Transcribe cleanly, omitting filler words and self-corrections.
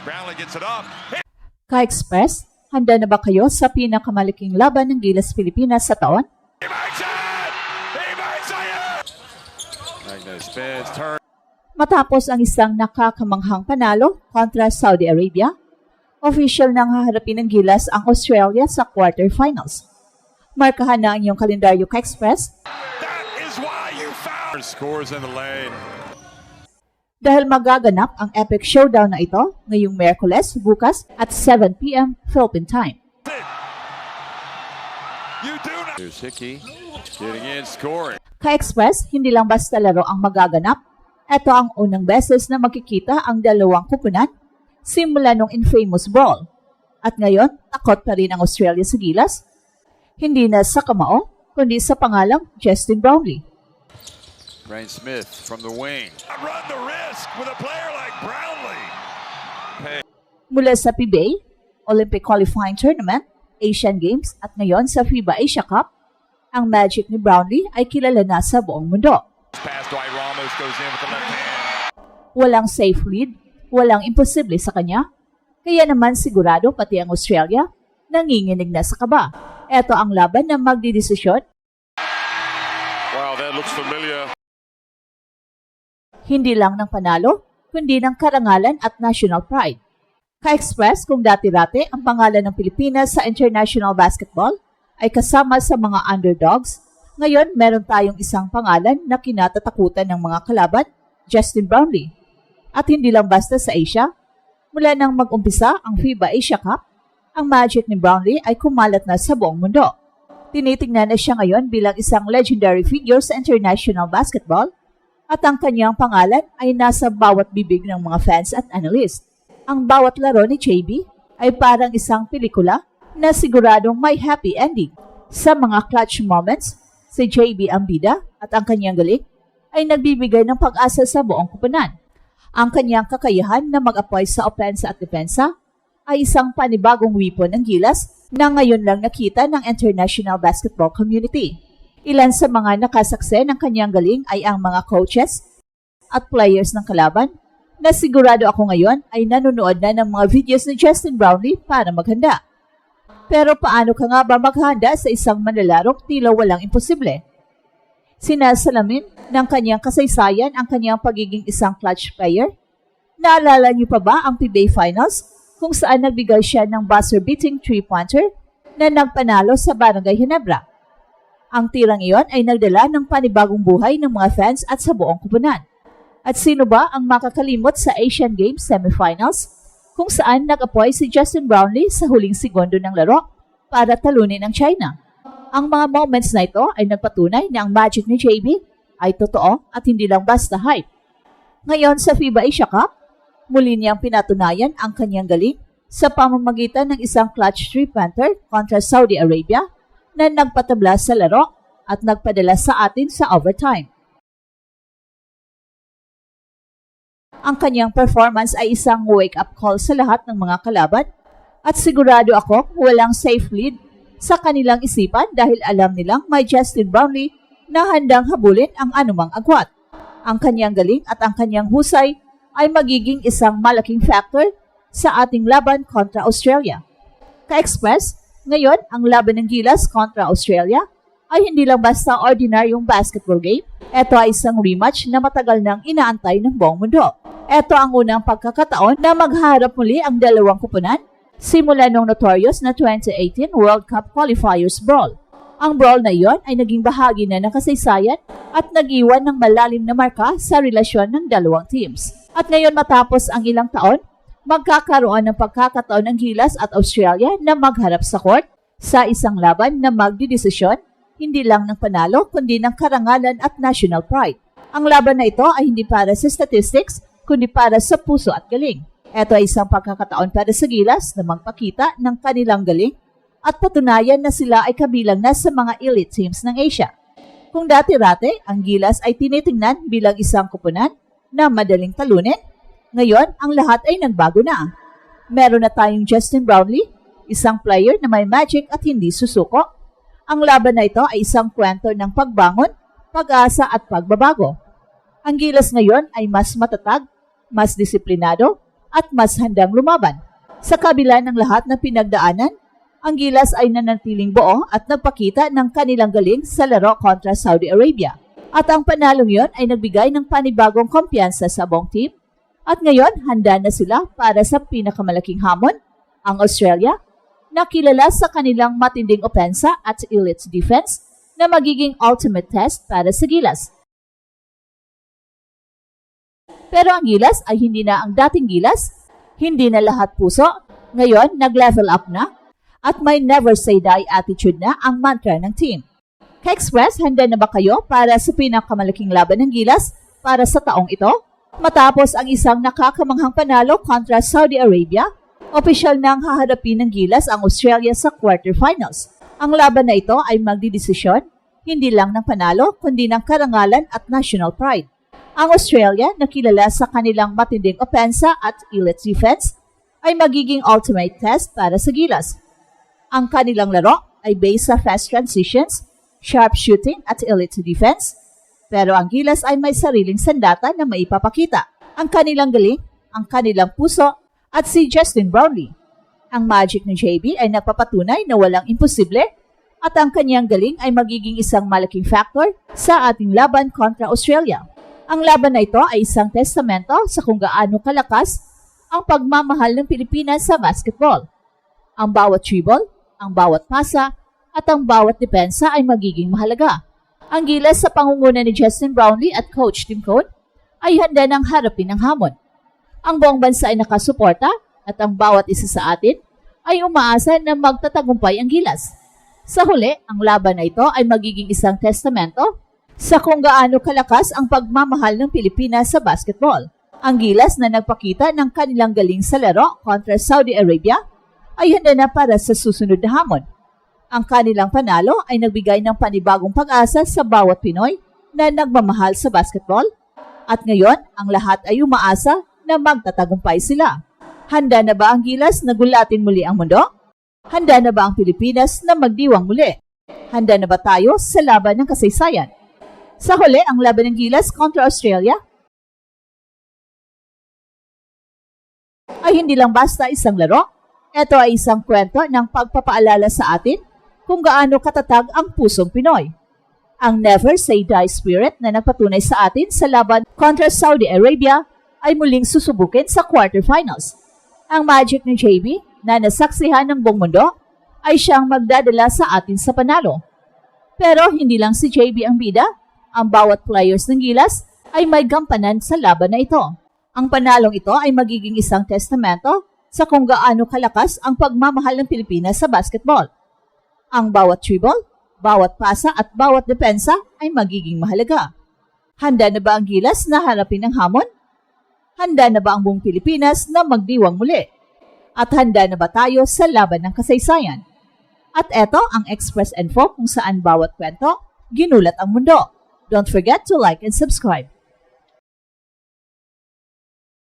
Brownlee gets it up. Ka-Express, handa na ba kayo sa pinakamalaking laban ng Gilas Pilipinas sa taon? He makes it! He makes it! Magno spins, turn. Matapos ang isang nakakamanghang panalo kontra Saudi Arabia, official nang haharapin ng Gilas ang Australia sa quarterfinals. Markahan na ang iyong kalendaryo, Ka-Express, That is why you found. Scores in the lane. dahil magaganap ang epic showdown na ito ngayong Miyerkules bukas at 7 p.m. Philippine Time. You do not. Here's Hickey getting in, scoring. Ka-Express, hindi lang basta laro ang magaganap. Ito ang unang beses na magkikita ang dalawang kupunan simula nung infamous brawl. At ngayon, takot pa rin ang Australia sa Gilas. Hindi na sa kamao, kundi sa pangalang Justin Brownlee. Brain Smith from the wing. Run the risk with a player like Brownlee. Mula sa PBA, Olympic Qualifying Tournament, Asian Games at ngayon sa FIBA Asia Cup, ang magic ni Brownlee ay kilala na sa buong mundo. Pass Dwight Ramos goes in with the left hand. Walang safe lead, walang imposible sa kanya, kaya naman sigurado pati ang Australia nanginginig na sa kaba. Ito ang laban na magdidesisyon. Wow, that looks familiar. Hindi lang ng panalo, kundi ng karangalan at national pride. Ka-Express, kung dati-rati ang pangalan ng Pilipinas sa international basketball ay kasama sa mga underdogs, ngayon meron tayong isang pangalan na kinatatakutan ng mga kalaban, Justin Brownlee. At hindi lang basta sa Asia, mula nang mag-umpisa ang FIBA Asia Cup, ang magic ni Brownlee ay kumalat na sa buong mundo. Tinitingnan na siya ngayon bilang isang legendary figure sa international basketball, at ang kanyang pangalan ay nasa bawat bibig ng mga fans at analyst. Ang bawat laro ni JB ay parang isang pelikula na siguradong may happy ending. Sa mga clutch moments, si JB ang bida at ang kanyang galing ay nagbibigay ng pag-asa sa buong kupunan. Ang kanyang kakayahan na mag-apoy sa opensa at depensa ay isang panibagong weapon ng Gilas na ngayon lang nakita ng international basketball community. Ilan sa mga nakasaksi ng kanyang galing ay ang mga coaches at players ng kalaban na sigurado ako ngayon ay nanonood na ng mga videos ni Justin Brownlee para maghanda. Pero paano ka nga ba maghanda sa isang manlalarong tila walang imposible? Sinasalamin ng kanyang kasaysayan ang kanyang pagiging isang clutch player. Naalala niyo pa ba ang PBA Finals kung saan nagbigay siya ng buzzer-beating three-pointer na nagpanalo sa Barangay Ginebra? Ang tirang iyon ay nagdala ng panibagong buhay ng mga fans at sa buong kupunan. At sino ba ang makakalimot sa Asian Games semifinals kung saan nag-apoy si Justin Brownlee sa huling segundo ng laro para talunin ang China? Ang mga moments na ito ay nagpatunay na ang magic ni JB ay totoo at hindi lang basta hype. Ngayon sa FIBA Asia Cup, muli niyang pinatunayan ang kanyang galing sa pamamagitan ng isang clutch three-pointer kontra Saudi Arabia na nagpatabla sa laro at nagpadala sa atin sa overtime. Ang kanyang performance ay isang wake-up call sa lahat ng mga kalaban at sigurado ako walang safe lead sa kanilang isipan dahil alam nilang may Justin Brownlee na handang habulin ang anumang agwat. Ang kanyang galing at ang kanyang husay ay magiging isang malaking factor sa ating laban kontra Australia. Ka-Express, ngayon, ang laban ng Gilas kontra Australia ay hindi lang basta ordinaryong basketball game. Ito ay isang rematch na matagal nang inaantay ng buong mundo. Ito ang unang pagkakataon na magharap muli ang dalawang kupunan simula nung notorious na 2018 World Cup Qualifiers Brawl. Ang brawl na iyon ay naging bahagi na ng kasaysayan at nag-iwan ng malalim na marka sa relasyon ng dalawang teams. At ngayon matapos ang ilang taon, magkakaroon ng pagkakataon ng Gilas at Australia na magharap sa court sa isang laban na magdidesisyon hindi lang ng panalo kundi ng karangalan at national pride. Ang laban na ito ay hindi para sa statistics kundi para sa puso at galing. Ito ay isang pagkakataon para sa Gilas na magpakita ng kanilang galing at patunayan na sila ay kabilang na sa mga elite teams ng Asia. Kung dati-rati ang Gilas ay tinitingnan bilang isang kupunan na madaling talunin, ngayon, ang lahat ay nagbago na. Meron na tayong Justin Brownlee, isang player na may magic at hindi susuko. Ang laban na ito ay isang kwento ng pagbangon, pag-asa at pagbabago. Ang Gilas ngayon ay mas matatag, mas disiplinado, at mas handang lumaban. Sa kabila ng lahat ng pinagdaanan, ang Gilas ay nanatiling buo at nagpakita ng kanilang galing sa laro kontra Saudi Arabia. At ang panalong yon ay nagbigay ng panibagong kumpiyansa sa buong team. At ngayon, handa na sila para sa pinakamalaking hamon, ang Australia, na kilala sa kanilang matinding opensa at elite defense na magiging ultimate test para sa Gilas. Pero ang Gilas ay hindi na ang dating Gilas, hindi na lahat puso, ngayon nag-level up na, at may never say die attitude na ang mantra ng team. Ka-Express, handa na ba kayo para sa pinakamalaking laban ng Gilas para sa taong ito? Matapos ang isang nakakamanghang panalo kontra Saudi Arabia, opisyal nang haharapin ng Gilas ang Australia sa quarterfinals. Ang laban na ito ay magdidesisyon hindi lang ng panalo kundi ng karangalan at national pride. Ang Australia, na kilala sa kanilang matinding opensa at elite defense, ay magiging ultimate test para sa Gilas. Ang kanilang laro ay based sa fast transitions, sharp shooting at elite defense, pero ang Gilas ay may sariling sandata na maipapakita. Ang kanilang galing, ang kanilang puso, at si Justin Brownlee. Ang magic ng JB ay nagpapatunay na walang imposible at ang kanyang galing ay magiging isang malaking factor sa ating laban kontra Australia. Ang laban na ito ay isang testamento sa kung gaano kalakas ang pagmamahal ng Pilipinas sa basketball. Ang bawat dribble, ang bawat pasa, at ang bawat depensa ay magiging mahalaga. Ang Gilas sa pangunguna ni Justin Brownlee at Coach Tim Cone ay handa ng harapin ang hamon. Ang buong bansa ay nakasuporta at ang bawat isa sa atin ay umaasa na magtatagumpay ang Gilas. Sa huli, ang laban na ito ay magiging isang testamento sa kung gaano kalakas ang pagmamahal ng Pilipinas sa basketball. Ang Gilas na nagpakita ng kanilang galing sa laro kontra Saudi Arabia ay handa na para sa susunod na hamon. Ang kanilang panalo ay nagbigay ng panibagong pag-asa sa bawat Pinoy na nagmamahal sa basketball at ngayon ang lahat ay umaasa na magtatagumpay sila. Handa na ba ang Gilas na gulatin muli ang mundo? Handa na ba ang Pilipinas na magdiwang muli? Handa na ba tayo sa laban ng kasaysayan? Sa huli, ang laban ng Gilas kontra Australia ay hindi lang basta isang laro. Ito ay isang kwento ng pagpapaalala sa atin kung gaano katatag ang pusong Pinoy. Ang never say die spirit na nagpatunay sa atin sa laban kontra Saudi Arabia ay muling susubukin sa quarterfinals. Ang magic ng JB na nasaksihan ng buong mundo ay siyang magdadala sa atin sa panalo. Pero hindi lang si JB ang bida, ang bawat players ng Gilas ay may gampanan sa laban na ito. Ang panalong ito ay magiging isang testamento sa kung gaano kalakas ang pagmamahal ng Pilipinas sa basketball. Ang bawat dribble, bawat pasa at bawat depensa ay magiging mahalaga. Handa na ba ang Gilas na harapin ang hamon? Handa na ba ang buong Pilipinas na magdiwang muli? At handa na ba tayo sa laban ng kasaysayan? At eto ang Express Info kung saan bawat kwento, ginulat ang mundo. Don't forget to like and subscribe.